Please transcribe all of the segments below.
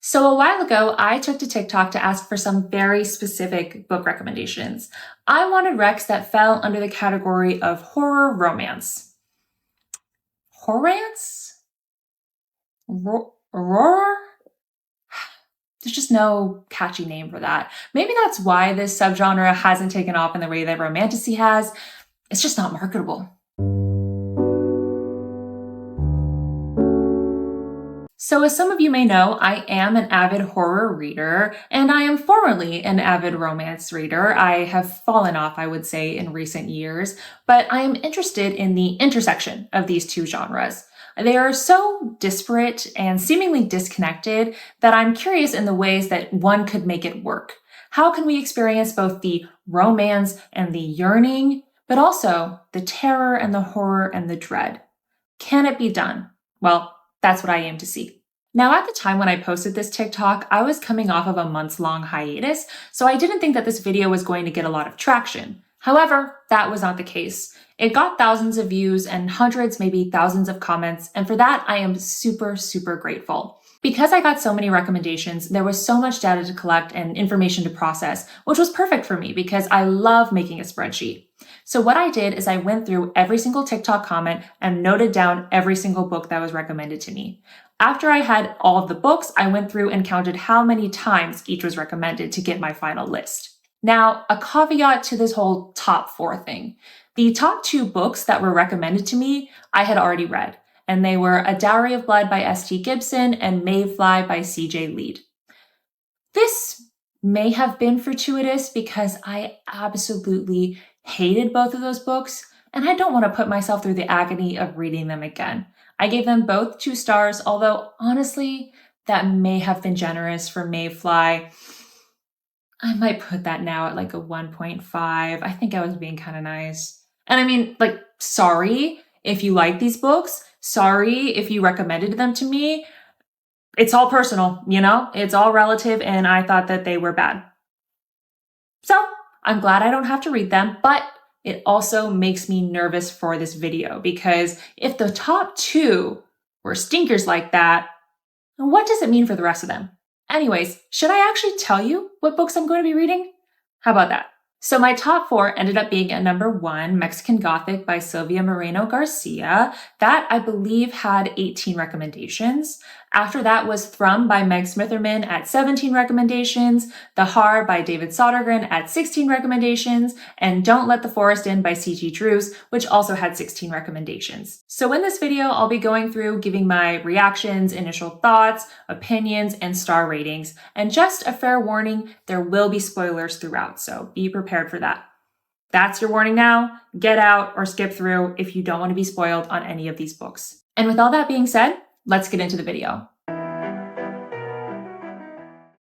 So a while ago, I took to TikTok to ask for some very specific book recommendations. I wanted recs that fell under the category of horror romance. Horrance? Roar? There's just no catchy name for that. Maybe that's why this subgenre hasn't taken off in the way that romantasy has. It's just not marketable. So as some of you may know, I am an avid horror reader, and I am formerly an avid romance reader. I have fallen off, I would say, in recent years, but I am interested in the intersection of these two genres. They are so disparate and seemingly disconnected that I'm curious in the ways that one could make it work. How can we experience both the romance and the yearning, but also the terror and the horror and the dread? Can it be done? Well, that's what I aim to see. Now, at the time when I posted this TikTok, I was coming off of a months-long hiatus, so I didn't think that this video was going to get a lot of traction. However, that was not the case. It got thousands of views and hundreds, maybe thousands of comments, and for that, I am super, super grateful. Because I got so many recommendations, there was so much data to collect and information to process, which was perfect for me because I love making a spreadsheet. So what I did is I went through every single TikTok comment and noted down every single book that was recommended to me. After I had all of the books, I went through and counted how many times each was recommended to get my final list. Now, a caveat to this whole top 4 thing. The top 2 books that were recommended to me, I had already read, and they were A Dowry of Blood by S.T. Gibson and Mayfly by C.J. Lead. This may have been fortuitous because I absolutely hated both of those books, and I don't want to put myself through the agony of reading them again. I gave them both 2 stars, although honestly, that may have been generous for Mayfly. I might put that now at like a 1.5. I think I was being kind of nice. And I mean, sorry if you like these books. Sorry if you recommended them to me. It's all personal, It's all relative, and I thought that they were bad. So, I'm glad I don't have to read them, but it also makes me nervous for this video because if the top 2 were stinkers like that, what does it mean for the rest of them? Anyways, should I actually tell you what books I'm going to be reading? How about that? So my top 4 ended up being at number 1, Mexican Gothic by Silvia Moreno-Garcia. That, I believe, had 18 recommendations. After that was Thrum by Meg Smitherman at 17 recommendations, The Haar by David Sodergren at 16 recommendations, and Don't Let the Forest In by C.G. Drews, which also had 16 recommendations. So in this video, I'll be going through giving my reactions, initial thoughts, opinions, and star ratings. And just a fair warning, there will be spoilers throughout, so be prepared for that. That's your warning now. Get out or skip through if you don't want to be spoiled on any of these books. And with all that being said, let's get into the video.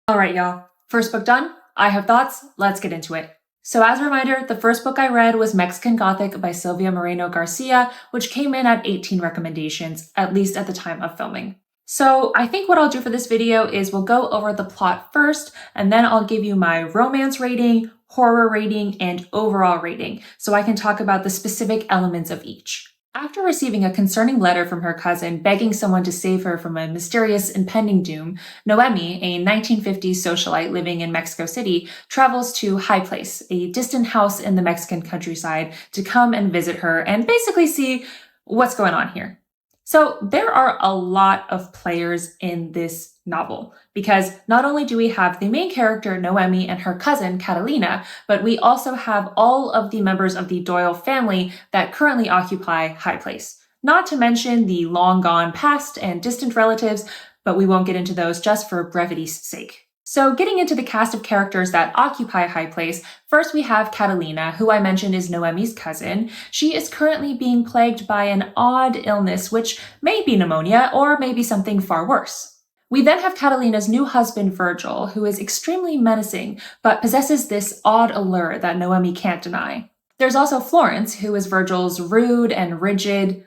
All right, y'all. First book done. I have thoughts. Let's get into it. So as a reminder, the first book I read was Mexican Gothic by Silvia Moreno-Garcia, which came in at 18 recommendations, at least at the time of filming. So I think what I'll do for this video is we'll go over the plot first, and then I'll give you my romance rating, horror rating, and overall rating, so I can talk about the specific elements of each. After receiving a concerning letter from her cousin begging someone to save her from a mysterious impending doom, Noemi, a 1950s socialite living in Mexico City, travels to High Place, a distant house in the Mexican countryside, to come and visit her and basically see what's going on here. So there are a lot of players in this novel because not only do we have the main character Noemi and her cousin Catalina, but we also have all of the members of the Doyle family that currently occupy High Place. Not to mention the long gone past and distant relatives, but we won't get into those just for brevity's sake. So getting into the cast of characters that occupy High Place, first we have Catalina, who I mentioned is Noemi's cousin. She is currently being plagued by an odd illness, which may be pneumonia or maybe something far worse. We then have Catalina's new husband, Virgil, who is extremely menacing, but possesses this odd allure that Noemi can't deny. There's also Florence, who is Virgil's rude and rigid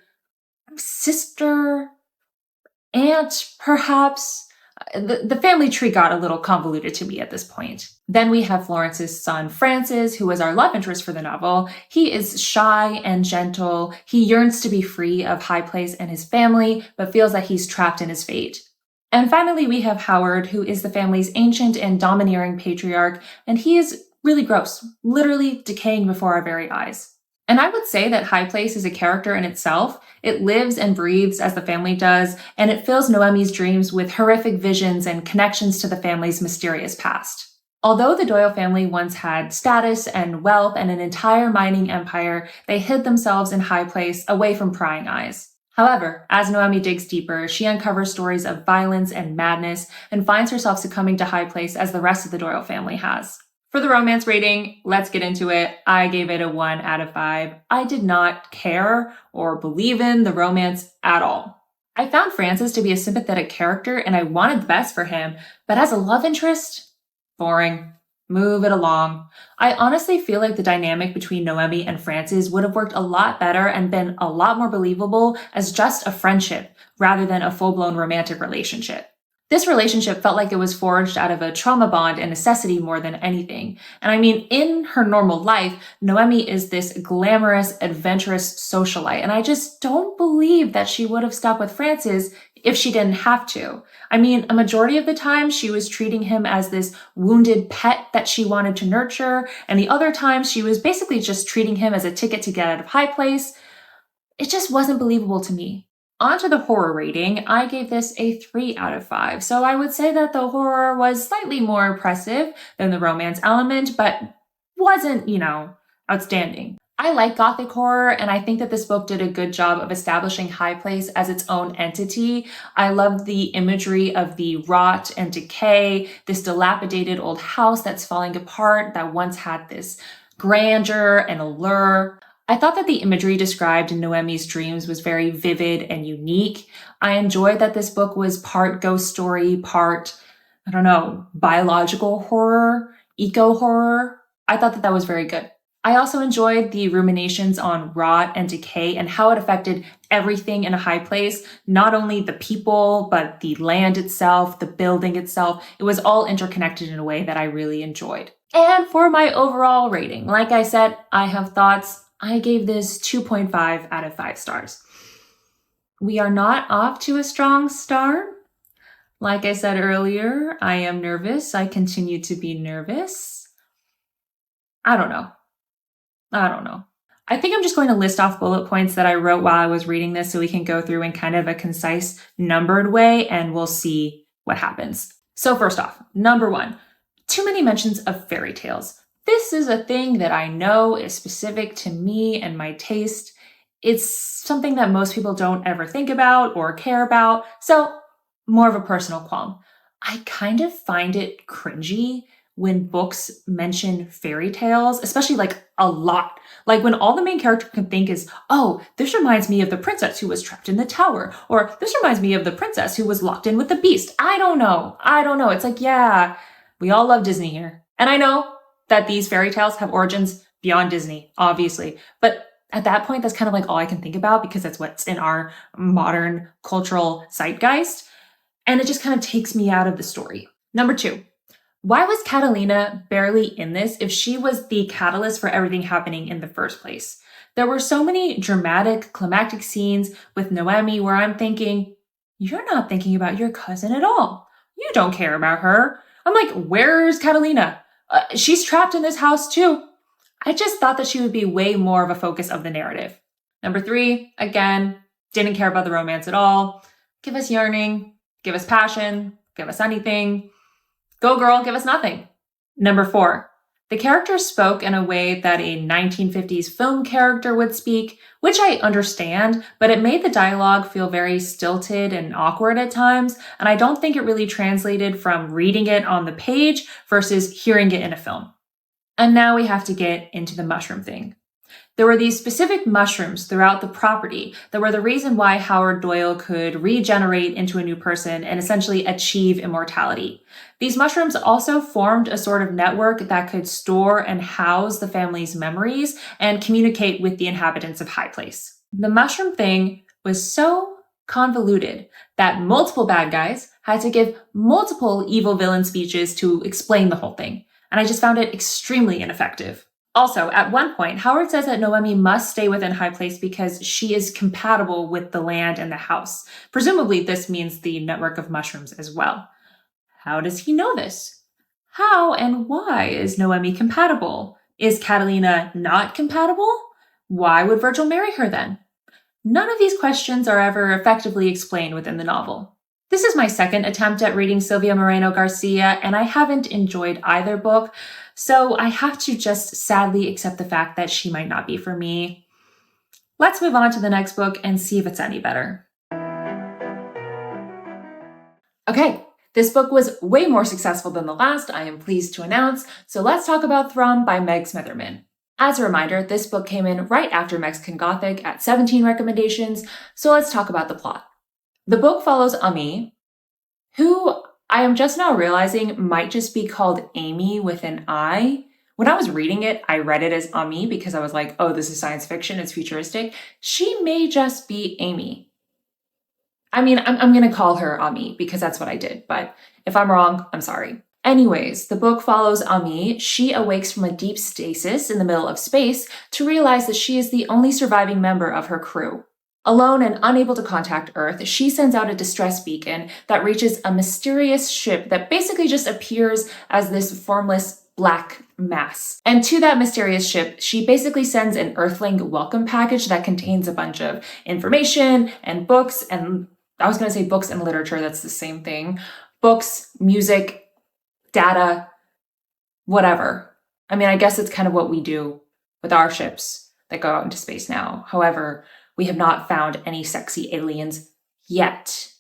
sister, aunt, perhaps. The family tree got a little convoluted to me at this point. Then we have Florence's son, Francis, who is our love interest for the novel. He is shy and gentle. He yearns to be free of High Place and his family, but feels that he's trapped in his fate. And finally, we have Howard, who is the family's ancient and domineering patriarch, and he is really gross, literally decaying before our very eyes. And I would say that High Place is a character in itself. It lives and breathes as the family does, and it fills Noemi's dreams with horrific visions and connections to the family's mysterious past. Although the Doyle family once had status and wealth and an entire mining empire, they hid themselves in High Place away from prying eyes. However, as Noemi digs deeper, she uncovers stories of violence and madness and finds herself succumbing to High Place as the rest of the Doyle family has. For the romance rating, let's get into it. I gave it a 1 out of 5. I did not care or believe in the romance at all. I found Francis to be a sympathetic character and I wanted the best for him, but as a love interest, boring. Move it along. I honestly feel like the dynamic between Noemi and Francis would have worked a lot better and been a lot more believable as just a friendship rather than a full-blown romantic relationship. This relationship felt like it was forged out of a trauma bond and necessity more than anything. And I mean, in her normal life, Noemi is this glamorous, adventurous socialite, and I just don't believe that she would have stuck with Francis if she didn't have to. I mean, a majority of the time, she was treating him as this wounded pet that she wanted to nurture, and the other times, she was basically just treating him as a ticket to get out of High Place. It just wasn't believable to me. On to the horror rating, I gave this a 3 out of 5. So I would say that the horror was slightly more impressive than the romance element, but wasn't, outstanding. I like gothic horror, and I think that this book did a good job of establishing High Place as its own entity. I loved the imagery of the rot and decay, this dilapidated old house that's falling apart that once had this grandeur and allure. I thought that the imagery described in Noemi's dreams was very vivid and unique. I enjoyed that this book was part ghost story, part, biological horror, eco-horror. I thought that that was very good. I also enjoyed the ruminations on rot and decay and how it affected everything in a High Place, not only the people, but the land itself, the building itself. It was all interconnected in a way that I really enjoyed. And for my overall rating, like I said, I have thoughts. I gave this 2.5 out of 5 stars. We are not off to a strong start. Like I said earlier, I am nervous. I continue to be nervous. I don't know. I think I'm just going to list off bullet points that I wrote while I was reading this so we can go through in kind of a concise, numbered way, and we'll see what happens. So first off, number 1, too many mentions of fairy tales. This is a thing that I know is specific to me and my taste. It's something that most people don't ever think about or care about, so more of a personal qualm. I kind of find it cringy when books mention fairy tales, especially like a lot. Like when all the main character can think is, oh, this reminds me of the princess who was trapped in the tower, or this reminds me of the princess who was locked in with the beast. I don't know. It's like, yeah, we all love Disney here. And I know that these fairy tales have origins beyond Disney, obviously. But at that point, that's kind of like all I can think about because that's what's in our modern cultural zeitgeist. And it just kind of takes me out of the story. Number 2, why was Catalina barely in this if she was the catalyst for everything happening in the first place? There were so many dramatic, climactic scenes with Noemi where I'm thinking, you're not thinking about your cousin at all. You don't care about her. I'm like, where's Catalina? She's trapped in this house too. I just thought that she would be way more of a focus of the narrative. Number 3, again, didn't care about the romance at all. Give us yearning, give us passion, give us anything. Go girl, give us nothing. Number 4, the characters spoke in a way that a 1950s film character would speak, which I understand, but it made the dialogue feel very stilted and awkward at times, and I don't think it really translated from reading it on the page versus hearing it in a film. And now we have to get into the mushroom thing. There were these specific mushrooms throughout the property that were the reason why Howard Doyle could regenerate into a new person and essentially achieve immortality. These mushrooms also formed a sort of network that could store and house the family's memories and communicate with the inhabitants of High Place. The mushroom thing was so convoluted that multiple bad guys had to give multiple evil villain speeches to explain the whole thing, and I just found it extremely ineffective. Also, at one point, Howard says that Noemi must stay within High Place because she is compatible with the land and the house. Presumably, this means the network of mushrooms as well. How does he know this? How and why is Noemi compatible? Is Catalina not compatible? Why would Virgil marry her then? None of these questions are ever effectively explained within the novel. This is my second attempt at reading Silvia Moreno-Garcia, and I haven't enjoyed either book, so I have to just sadly accept the fact that she might not be for me. Let's move on to the next book and see if it's any better. Okay, this book was way more successful than the last, I am pleased to announce, so let's talk about Thrum by Meg Smitherman. As a reminder, this book came in right after Mexican Gothic at 17 recommendations, so let's talk about the plot. The book follows Ami, who I am just now realizing might just be called Amy with an I. When I was reading it, I read it as Ami because I was like, oh, this is science fiction, it's futuristic. She may just be Amy. I mean, I'm going to call her Ami because that's what I did, but if I'm wrong, I'm sorry. Anyways, the book follows Ami. She awakes from a deep stasis in the middle of space to realize that she is the only surviving member of her crew. Alone and unable to contact Earth, she sends out a distress beacon that reaches a mysterious ship that basically just appears as this formless black mass. And to that mysterious ship, she basically sends an Earthling welcome package that contains a bunch of information and books, and I was going to say books and literature, that's the same thing. Books, music, data, whatever. I mean, I guess it's kind of what we do with our ships that go out into space now. However, we have not found any sexy aliens yet.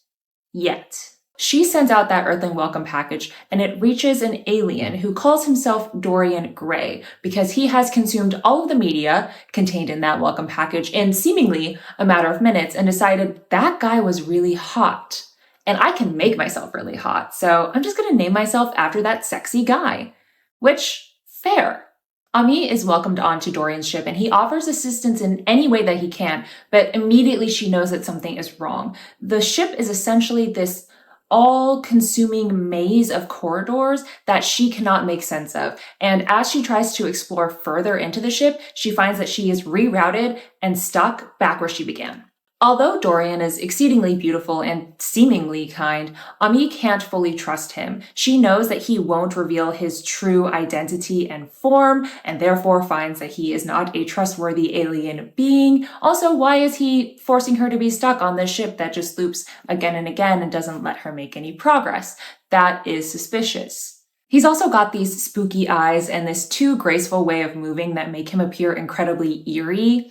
She sends out that Earthling welcome package, and it reaches an alien who calls himself Dorian Gray because he has consumed all of the media contained in that welcome package in seemingly a matter of minutes and decided that guy was really hot. And I can make myself really hot, so I'm just going to name myself after that sexy guy. Which, fair. Ami is welcomed onto Dorian's ship and he offers assistance in any way that he can, but immediately she knows that something is wrong. The ship is essentially this all-consuming maze of corridors that she cannot make sense of. And as she tries to explore further into the ship, she finds that she is rerouted and stuck back where she began. Although Dorian is exceedingly beautiful and seemingly kind, Ami can't fully trust him. She knows that he won't reveal his true identity and form, and therefore finds that he is not a trustworthy alien being. Also, why is he forcing her to be stuck on this ship that just loops again and again and doesn't let her make any progress? That is suspicious. He's also got these spooky eyes and this too graceful way of moving that make him appear incredibly eerie.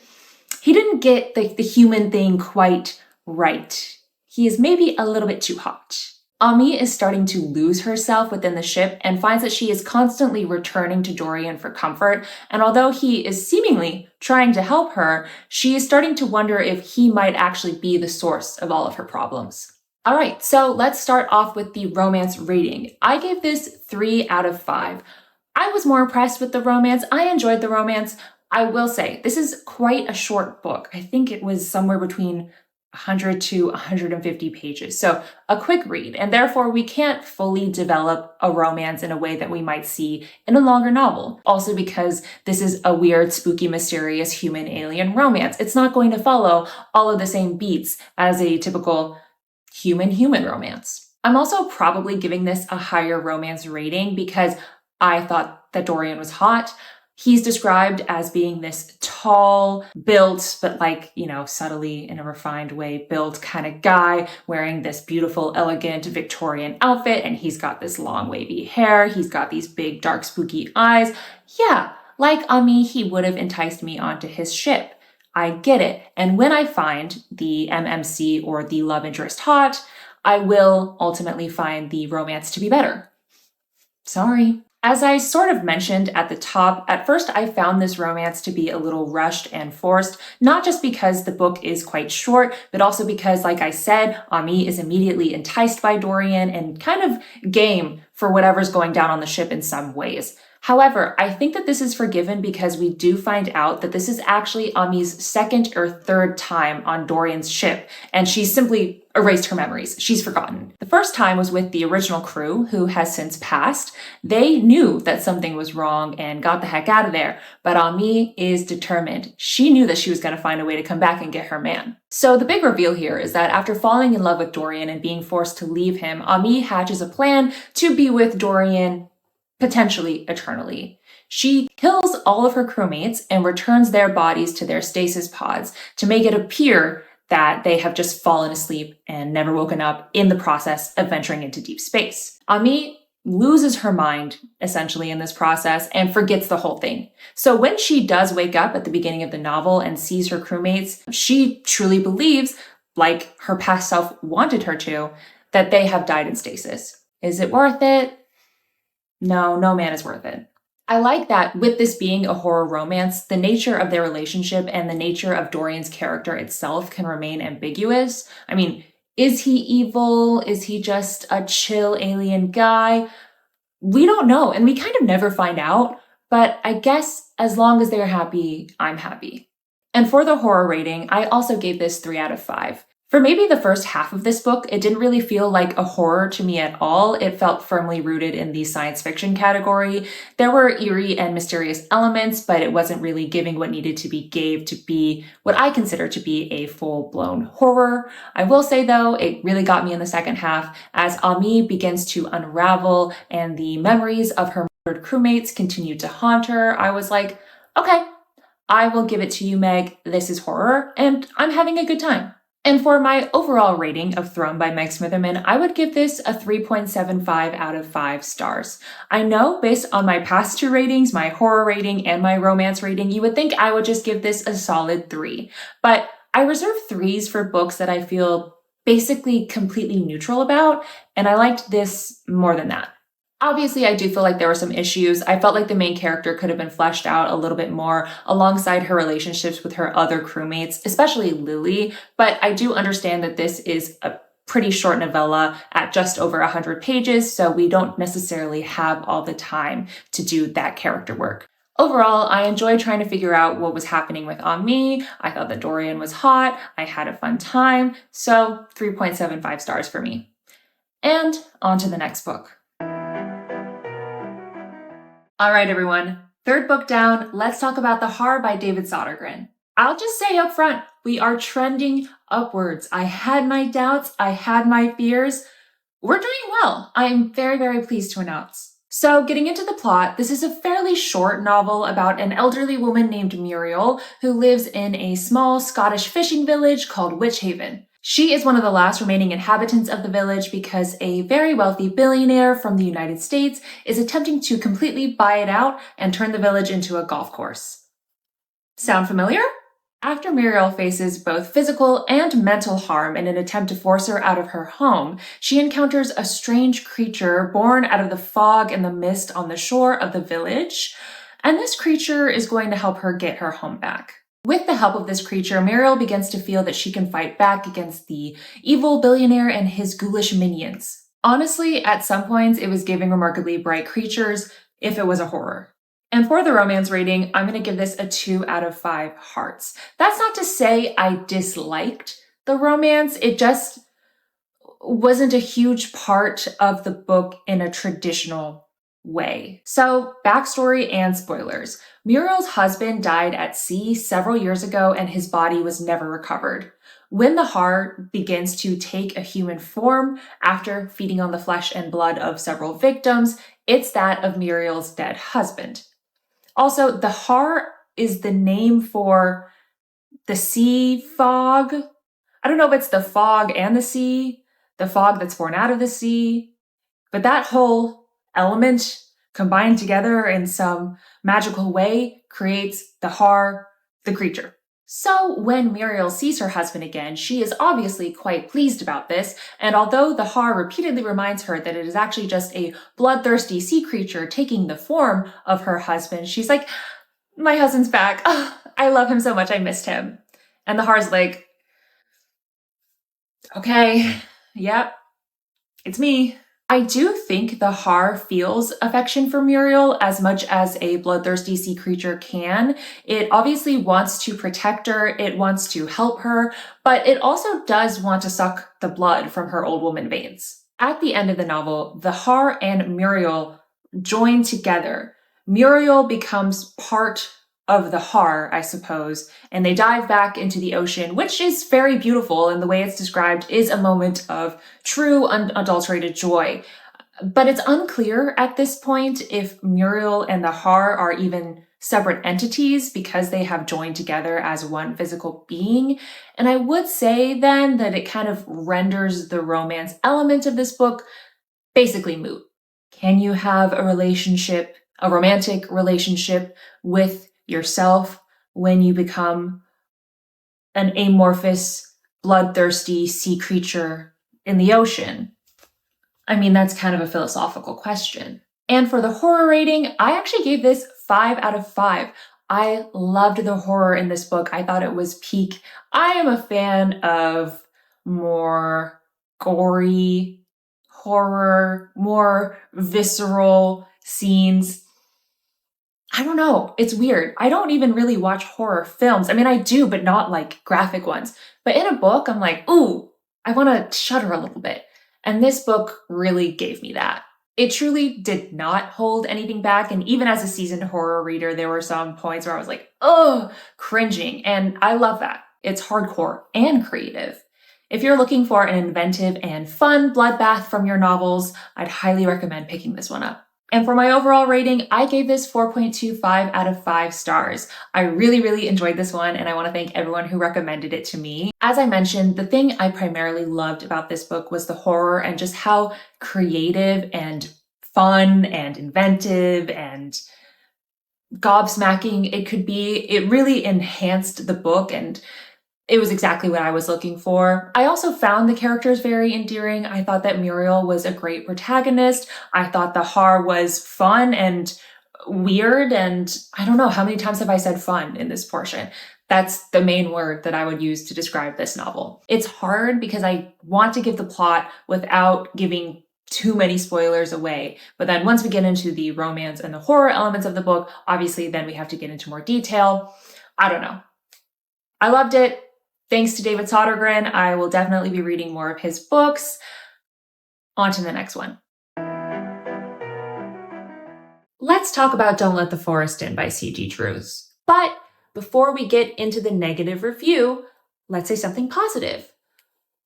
He didn't get the human thing quite right. He is maybe a little bit too hot. Ami is starting to lose herself within the ship and finds that she is constantly returning to Dorian for comfort. And although he is seemingly trying to help her, she is starting to wonder if he might actually be the source of all of her problems. All right, so let's start off with the romance rating. I gave this 3 out of 5. I was more impressed with the romance. I enjoyed the romance. I will say, this is quite a short book. I think it was somewhere between 100 to 150 pages. So a quick read, and therefore we can't fully develop a romance in a way that we might see in a longer novel. Also because this is a weird, spooky, mysterious human-alien romance. It's not going to follow all of the same beats as a typical human-human romance. I'm also probably giving this a higher romance rating because I thought that Dorian was hot. He's described as being this tall, built, but subtly in a refined way built kind of guy wearing this beautiful, elegant Victorian outfit. And he's got this long, wavy hair. He's got these big, dark, spooky eyes. Yeah, like Ami, he would have enticed me onto his ship. I get it. And when I find the MMC or the love interest hot, I will ultimately find the romance to be better. Sorry. As I sort of mentioned at the top, at first I found this romance to be a little rushed and forced, not just because the book is quite short, but also because, like I said, Ami is immediately enticed by Dorian and kind of game for whatever's going down on the ship in some ways. However, I think that this is forgiven because we do find out that this is actually Ami's second or third time on Dorian's ship, and she's simply erased her memories. She's forgotten. The first time was with the original crew, who has since passed. They knew that something was wrong and got the heck out of there, but Ami is determined. She knew that she was going to find a way to come back and get her man. So the big reveal here is that after falling in love with Dorian and being forced to leave him, Ami hatches a plan to be with Dorian potentially eternally. She kills all of her crewmates and returns their bodies to their stasis pods to make it appear that they have just fallen asleep and never woken up in the process of venturing into deep space. Ami loses her mind, essentially, in this process and forgets the whole thing. So when she does wake up at the beginning of the novel and sees her crewmates, she truly believes, like her past self wanted her to, that they have died in stasis. Is it worth it? No, no man is worth it. I like that with this being a horror romance, the nature of their relationship and the nature of Dorian's character itself can remain ambiguous. I mean, is he evil? Is he just a chill alien guy? We don't know, and we kind of never find out, but I guess as long as they're happy, I'm happy. And for the horror rating, I also gave this 3 out of 5. For maybe the first half of this book, it didn't really feel like a horror to me at all. It felt firmly rooted in the science fiction category. There were eerie and mysterious elements, but it wasn't really giving what needed to be gave to be what I consider to be a full-blown horror. I will say though, it really got me in the second half as Ami begins to unravel and the memories of her murdered crewmates continue to haunt her. I was like, okay, I will give it to you, Meg. This is horror, and I'm having a good time. And for my overall rating of Thrum by Meg Smitherman, I would give this a 3.75 out of 5 stars. I know based on my past 2 ratings, my horror rating and my romance rating, you would think I would just give this a solid 3. But I reserve 3s for books that I feel basically completely neutral about, and I liked this more than that. Obviously, I do feel like there were some issues. I felt like the main character could have been fleshed out a little bit more alongside her relationships with her other crewmates, especially Lily. But I do understand that this is a pretty short novella at just over 100 pages, so we don't necessarily have all the time to do that character work. Overall, I enjoyed trying to figure out what was happening with Ami. I thought that Dorian was hot. I had a fun time. So 3.75 stars for me. And on to the next book. All right, everyone. Third book down, let's talk about The Haar by David Sodergren. I'll just say up front, we are trending upwards. I had my doubts, I had my fears. We're doing well. I'm very, very pleased to announce. So getting into the plot, this is a fairly short novel about an elderly woman named Muriel who lives in a small Scottish fishing village called Witch Haven. She is one of the last remaining inhabitants of the village because a very wealthy billionaire from the United States is attempting to completely buy it out and turn the village into a golf course. Sound familiar? After Muriel faces both physical and mental harm in an attempt to force her out of her home, she encounters a strange creature born out of the fog and the mist on the shore of the village, and this creature is going to help her get her home back. With the help of this creature, Muriel begins to feel that she can fight back against the evil billionaire and his ghoulish minions. Honestly, at some points, it was giving remarkably bright creatures if it was a horror. And for the romance rating, I'm going to give this a 2 out of 5 hearts. That's not to say I disliked the romance. It just wasn't a huge part of the book in a traditional way. So, backstory and spoilers. Muriel's husband died at sea several years ago and his body was never recovered. When the haar begins to take a human form after feeding on the flesh and blood of several victims, it's that of Muriel's dead husband. Also, the haar is the name for the sea fog. I don't know if it's the fog and the fog that's born out of the sea, but that whole element combined together in some magical way creates the haar, the creature. So when Muriel sees her husband again, she is obviously quite pleased about this, and although the haar repeatedly reminds her that it is actually just a bloodthirsty sea creature taking the form of her husband, she's like, my husband's back. Oh, I love him so much, I missed him. And the haar's like, okay, yep, it's me. I do think the haar feels affection for Muriel as much as a bloodthirsty sea creature can. It obviously wants to protect her, it wants to help her, but it also does want to suck the blood from her old woman veins. At the end of the novel, the haar and Muriel join together. Muriel becomes part of the haar, I suppose, and they dive back into the ocean, which is very beautiful, and the way it's described is a moment of true unadulterated joy. But it's unclear at this point if Muriel and the haar are even separate entities because they have joined together as one physical being. And I would say then that it kind of renders the romance element of this book basically moot. Can you have a relationship, a romantic relationship with yourself when you become an amorphous, bloodthirsty sea creature in the ocean? I mean, that's kind of a philosophical question. And for the horror rating, I actually gave this 5 out of 5. I loved the horror in this book. I thought it was peak. I am a fan of more gory horror, more visceral scenes. I don't know. It's weird. I don't even really watch horror films. I mean, I do, but not like graphic ones. But in a book, I'm like, ooh, I want to shudder a little bit. And this book really gave me that. It truly did not hold anything back. And even as a seasoned horror reader, there were some points where I was like, oh, cringing. And I love that. It's hardcore and creative. If you're looking for an inventive and fun bloodbath from your novels, I'd highly recommend picking this one up. And for my overall rating, I gave this 4.25 out of 5 stars. I really, really enjoyed this one, and I want to thank everyone who recommended it to me. As I mentioned, the thing I primarily loved about this book was the horror and just how creative and fun and inventive and gobsmacking it could be. It really enhanced the book, and it was exactly what I was looking for. I also found the characters very endearing. I thought that Muriel was a great protagonist. I thought the haar was fun and weird, and I don't know, how many times have I said fun in this portion? That's the main word that I would use to describe this novel. It's hard because I want to give the plot without giving too many spoilers away. But then once we get into the romance and the horror elements of the book, obviously then we have to get into more detail. I don't know. I loved it. Thanks to David Sodergren, I will definitely be reading more of his books. On to the next one. Let's talk about Don't Let the Forest In by C.G. Drews. But before we get into the negative review, let's say something positive.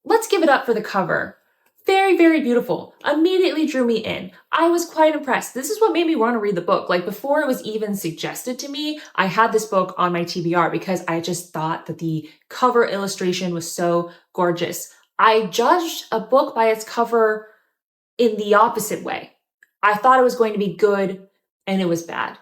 Let's give it up for the cover. Very, very beautiful. Immediately drew me in. I was quite impressed. This is what made me want to read the book. Like, before it was even suggested to me, I had this book on my TBR because I just thought that the cover illustration was so gorgeous. I judged a book by its cover in the opposite way. I thought it was going to be good and it was bad.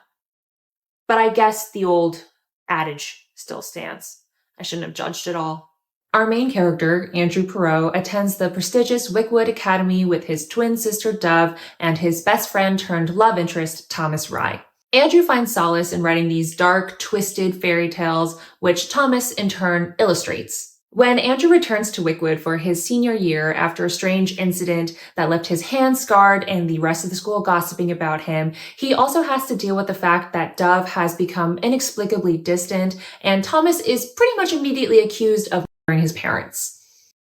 But I guess the old adage still stands. I shouldn't have judged it all. Our main character, Andrew Perot, attends the prestigious Wickwood Academy with his twin sister Dove and his best friend turned love interest, Thomas Rye. Andrew finds solace in writing these dark, twisted fairy tales, which Thomas in turn illustrates. When Andrew returns to Wickwood for his senior year after a strange incident that left his hands scarred and the rest of the school gossiping about him, he also has to deal with the fact that Dove has become inexplicably distant, and Thomas is pretty much immediately accused of his parents.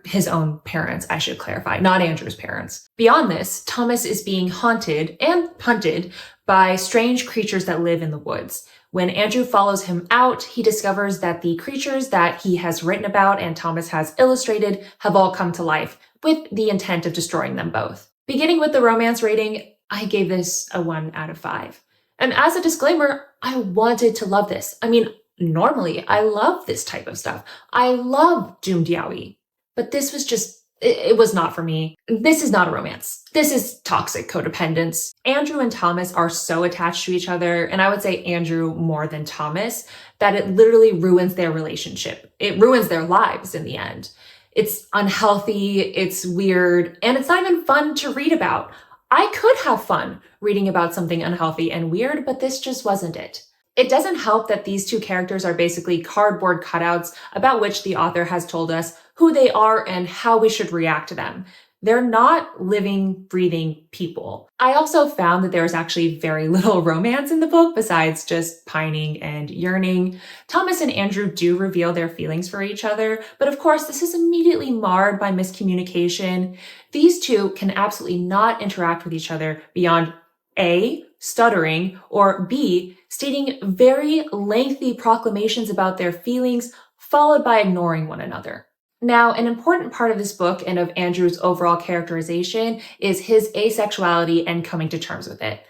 His own parents, I should clarify, not Andrew's parents. Beyond this, Thomas is being haunted and hunted by strange creatures that live in the woods. When Andrew follows him out, he discovers that the creatures that he has written about and Thomas has illustrated have all come to life, with the intent of destroying them both. Beginning with the romance rating, I gave this a 1 out of 5. And as a disclaimer, I wanted to love this. I mean, normally, I love this type of stuff. I love doomed yaoi. But this was just, it was not for me. This is not a romance. This is toxic codependence. Andrew and Thomas are so attached to each other, and I would say Andrew more than Thomas, that it literally ruins their relationship. It ruins their lives in the end. It's unhealthy, it's weird, and it's not even fun to read about. I could have fun reading about something unhealthy and weird, but this just wasn't it. It doesn't help that these two characters are basically cardboard cutouts about which the author has told us who they are and how we should react to them. They're not living, breathing people. I also found that there was actually very little romance in the book besides just pining and yearning. Thomas and Andrew do reveal their feelings for each other, but of course, this is immediately marred by miscommunication. These two can absolutely not interact with each other beyond A, stuttering, or B, stating very lengthy proclamations about their feelings, followed by ignoring one another. Now, an important part of this book and of Andrew's overall characterization is his asexuality and coming to terms with it.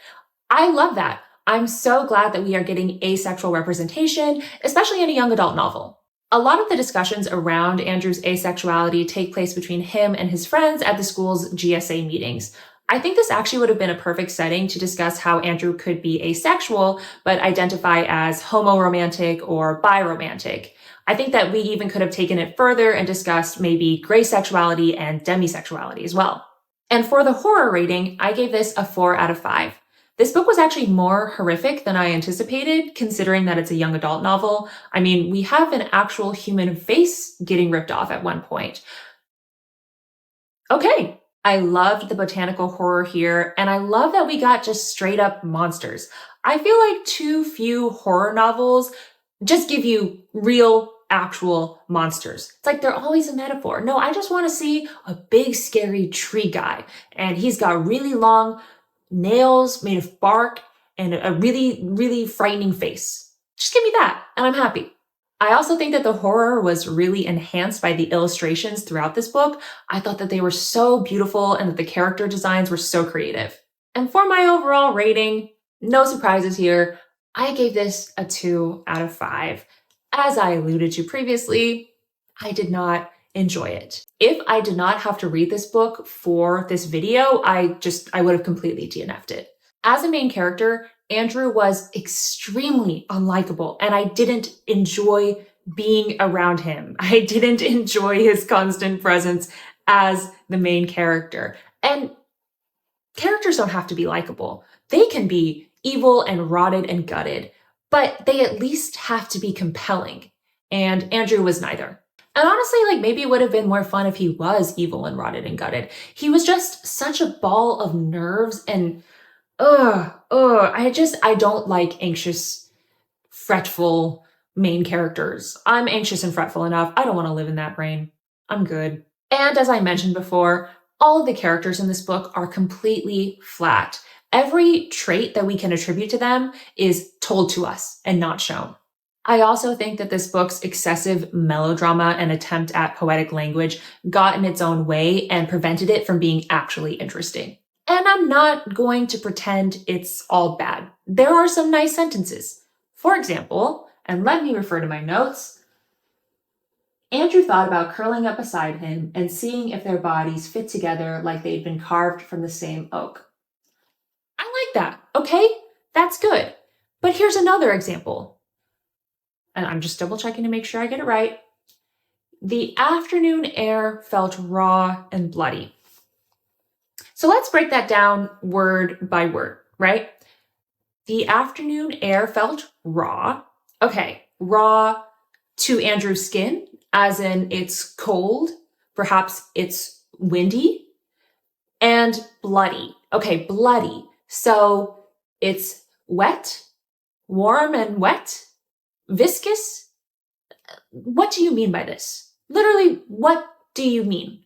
I love that. I'm so glad that we are getting asexual representation, especially in a young adult novel. A lot of the discussions around Andrew's asexuality take place between him and his friends at the school's GSA meetings. I think this actually would have been a perfect setting to discuss how Andrew could be asexual, but identify as homoromantic or biromantic. I think that we even could have taken it further and discussed maybe gray sexuality and demisexuality as well. And for the horror rating, I gave this a 4 out of 5. This book was actually more horrific than I anticipated, considering that it's a young adult novel. I mean, we have an actual human face getting ripped off at one point. Okay, I loved the botanical horror here, and I love that we got just straight up monsters. I feel like too few horror novels just give you real, actual monsters. It's like they're always a metaphor. No, I just want to see a big, scary tree guy, and he's got really long nails made of bark and a really, really frightening face. Just give me that, and I'm happy. I also think that the horror was really enhanced by the illustrations throughout this book. I thought that they were so beautiful and that the character designs were so creative. And for my overall rating, no surprises here. I gave this a 2 out of 5. As I alluded to previously, I did not enjoy it. If I did not have to read this book for this video, I would have completely DNF'd it. As a main character, Andrew was extremely unlikable, and I didn't enjoy being around him. I didn't enjoy his constant presence as the main character. And characters don't have to be likable. They can be evil and rotted and gutted, but they at least have to be compelling. And Andrew was neither. And honestly, maybe it would have been more fun if he was evil and rotted and gutted. He was just such a ball of nerves and I don't like anxious, fretful main characters. I'm anxious and fretful enough. I don't want to live in that brain. I'm good. And as I mentioned before, all of the characters in this book are completely flat. Every trait that we can attribute to them is told to us and not shown. I also think that this book's excessive melodrama and attempt at poetic language got in its own way and prevented it from being actually interesting. And I'm not going to pretend it's all bad. There are some nice sentences. For example, and let me refer to my notes, Andrew thought about curling up beside him and seeing if their bodies fit together like they'd been carved from the same oak. I like that, okay? That's good. But here's another example. And I'm just double checking to make sure I get it right. The afternoon air felt raw and bloody. So let's break that down word by word, right? The afternoon air felt raw. Okay, raw to Andrew's skin, as in it's cold, perhaps it's windy, and bloody. Okay, bloody. So it's wet, warm and wet, viscous. What do you mean by this? Literally, what do you mean?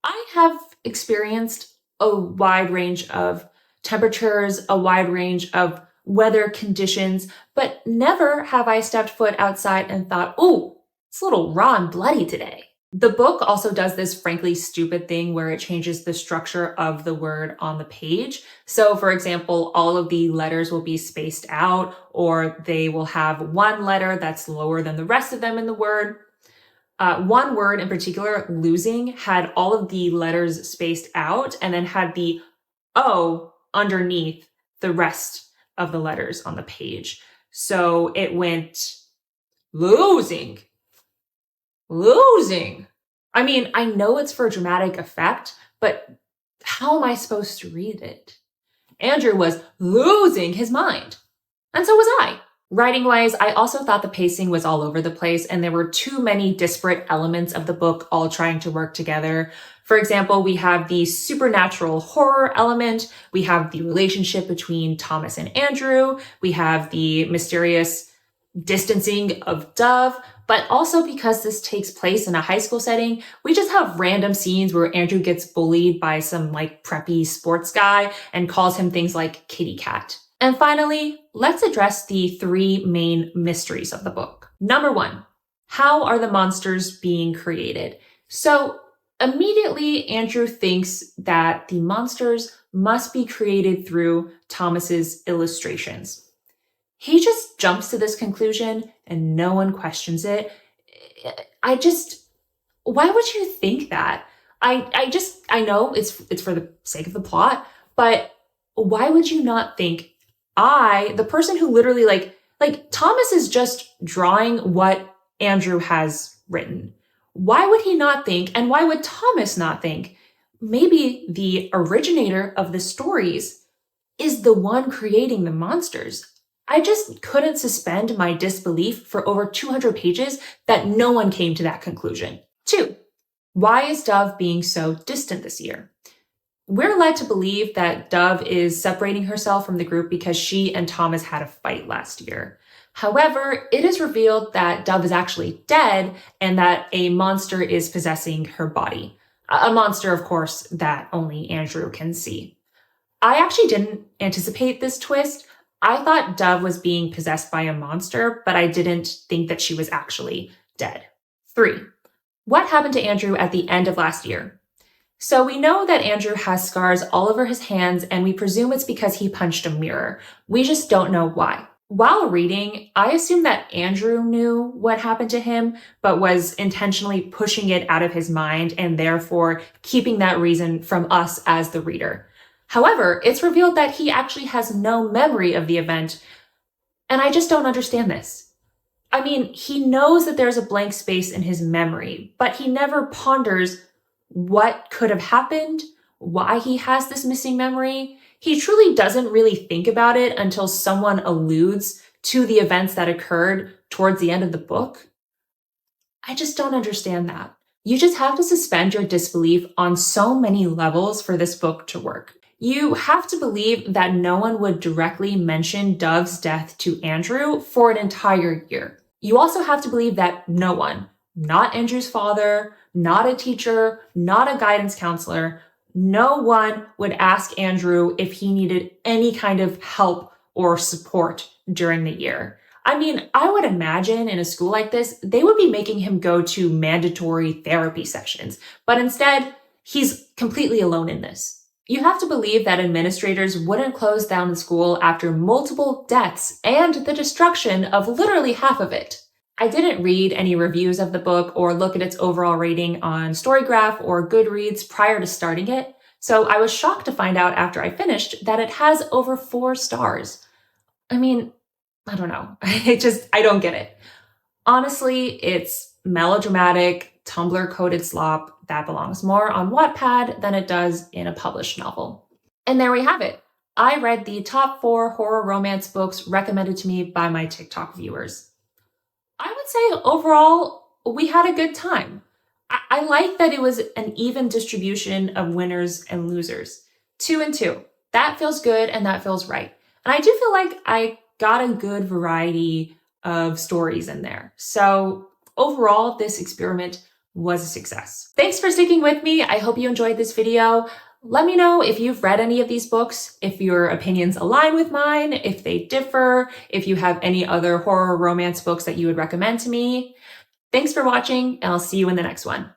I have experienced a wide range of temperatures, a wide range of weather conditions, but never have I stepped foot outside and thought, ooh, it's a little raw and bloody today. The book also does this frankly stupid thing where it changes the structure of the word on the page. So for example, all of the letters will be spaced out, or they will have one letter that's lower than the rest of them in the word. One word in particular, losing, had all of the letters spaced out and then had the O underneath the rest of the letters on the page. So it went losing. I mean, I know it's for dramatic effect, but how am I supposed to read it? Andrew was losing his mind. And so was I. Writing-wise, I also thought the pacing was all over the place and there were too many disparate elements of the book all trying to work together. For example, we have the supernatural horror element, we have the relationship between Thomas and Andrew, we have the mysterious distancing of Dove, but also because this takes place in a high school setting, we just have random scenes where Andrew gets bullied by some preppy sports guy and calls him things like kitty cat. And finally, let's address the three main mysteries of the book. Number one, how are the monsters being created? So immediately, Andrew thinks that the monsters must be created through Thomas's illustrations. He just jumps to this conclusion and no one questions it. Why would you think that? I know it's for the sake of the plot, but why would you not think the person who literally Thomas is just drawing what Andrew has written. Why would he not think, and why would Thomas not think, maybe the originator of the stories is the one creating the monsters? I just couldn't suspend my disbelief for over 200 pages that no one came to that conclusion. 2. Why is Dove being so distant this year? We're led to believe that Dove is separating herself from the group because she and Thomas had a fight last year. However, it is revealed that Dove is actually dead and that a monster is possessing her body. A monster, of course, that only Andrew can see. I actually didn't anticipate this twist. I thought Dove was being possessed by a monster, but I didn't think that she was actually dead. 3. What happened to Andrew at the end of last year? So we know that Andrew has scars all over his hands, and we presume it's because he punched a mirror. We just don't know why. While reading, I assumed that Andrew knew what happened to him, but was intentionally pushing it out of his mind and therefore keeping that reason from us as the reader. However, it's revealed that he actually has no memory of the event, and I just don't understand this. I mean, he knows that there's a blank space in his memory, but he never ponders what could have happened, why he has this missing memory. He truly doesn't really think about it until someone alludes to the events that occurred towards the end of the book. I just don't understand that. You just have to suspend your disbelief on so many levels for this book to work. You have to believe that no one would directly mention Dove's death to Andrew for an entire year. You also have to believe that no one, not Andrew's father, not a teacher, not a guidance counselor, no one would ask Andrew if he needed any kind of help or support during the year. I mean, I would imagine in a school like this, they would be making him go to mandatory therapy sessions, but instead, he's completely alone in this. You have to believe that administrators wouldn't close down the school after multiple deaths and the destruction of literally half of it. I didn't read any reviews of the book or look at its overall rating on Storygraph or Goodreads prior to starting it, so I was shocked to find out after I finished that it has over 4 stars. I mean, I don't know. I don't get it. Honestly, it's melodramatic, Tumblr-coded slop that belongs more on Wattpad than it does in a published novel. And there we have it. I read the top 4 horror romance books recommended to me by my TikTok viewers. I would say overall, we had a good time. I like that it was an even distribution of winners and losers. 2 and 2. That feels good and that feels right. And I do feel like I got a good variety of stories in there. So overall, this experiment was a success. Thanks for sticking with me. I hope you enjoyed this video. Let me know if you've read any of these books, if your opinions align with mine, if they differ, if you have any other horror romance books that you would recommend to me. Thanks for watching, and I'll see you in the next one.